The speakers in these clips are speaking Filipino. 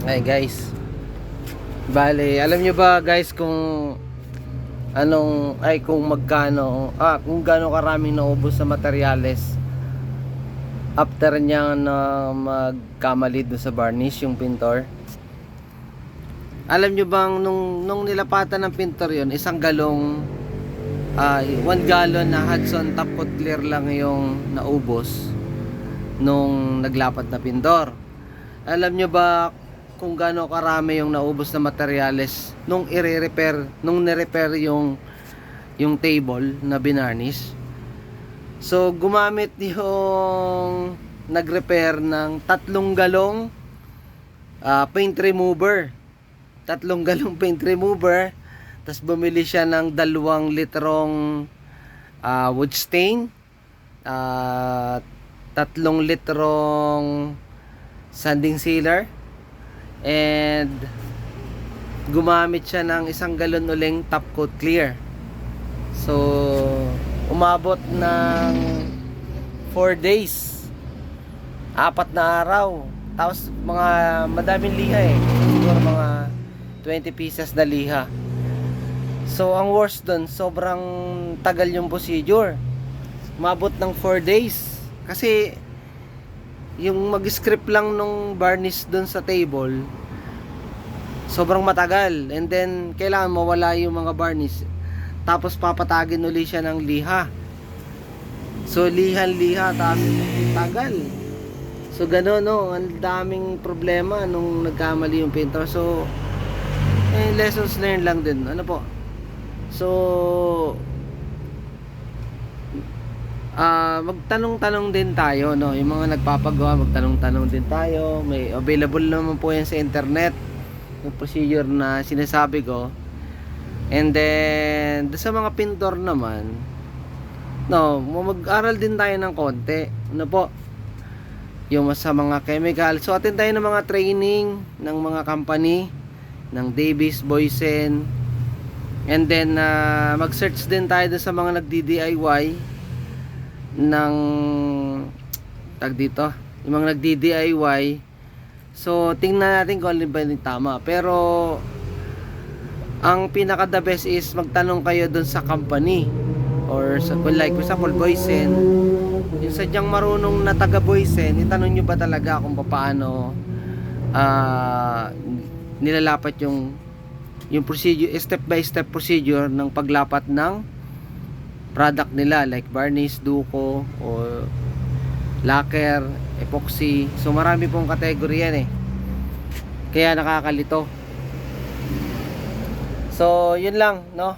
Ay guys, bale, alam nyo ba guys kung kung magkano, kung gaano karaming naubos sa materyales after niya na magkamali doon sa varnish yung pintor? Alam nyo bang nung nilapatan ng pintor yon, isang galong 1 gallon na Hudson Top Coat Clear lang yung naubos nung naglapat na pintor. Alam nyo ba kung gaano karami yung naubos na materyales nung ni-repair yung table na binarnish? So gumamit yung nag-repair ng 3 galong paint remover. 3 galong paint remover, tapos bumili siya ng 2 litrong wood stain, 3 litrong sanding sealer, and gumamit siya ng 1 galon uling top coat clear. So umabot ng 4 days, 4 na araw. Tapos madaming liha siguro mga 20 pieces na liha. So ang worst dun, sobrang tagal yung procedure. Umabot ng 4 days kasi yung mag-script lang nung varnish dun sa table sobrang matagal, and then kailangan mawala yung mga varnish, tapos papatagin uli siya ng liha. So liha tapos tagal. So gano'n, no, ang daming problema nung nagkamali yung painter. So lessons learned lang din, ano po. So magtanong-tanong din tayo, no, yung mga nagpapagawa, magtanong-tanong din tayo. May available naman po yan sa internet yung procedure na sinasabi ko. And then sa mga pintor naman, no, mag-aral din tayo ng konti, ano po, yung sa mga chemical. So attend tayo ng mga training ng mga company ng Davis, Boysen, and then mag-search din tayo sa mga nagdi-DIY ng dito, yung mga nagdi-DIY. So tingnan natin kung alin ba yung tama. Pero ang pinaka the best is magtanong kayo dun sa company, or sa, like for example Boysen, yung sadyang marunong na taga Boysen, itanong nyo ba talaga kung paano nilalapat yung procedure, step by step procedure ng paglapat ng product nila, like varnish, duko, o lacquer, epoxy. So marami pong category yan kaya nakakalito. So yun lang, no.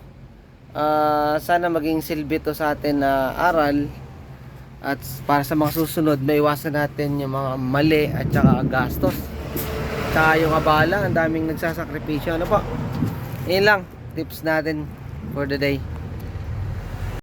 Sana maging silbi to sa atin na aral, at para sa mga susunod maiwasan natin yung mga mali at saka gastos, tsaka yung abala. Ang daming nagsasakripisyo, ano po. Yun lang tips natin for the day.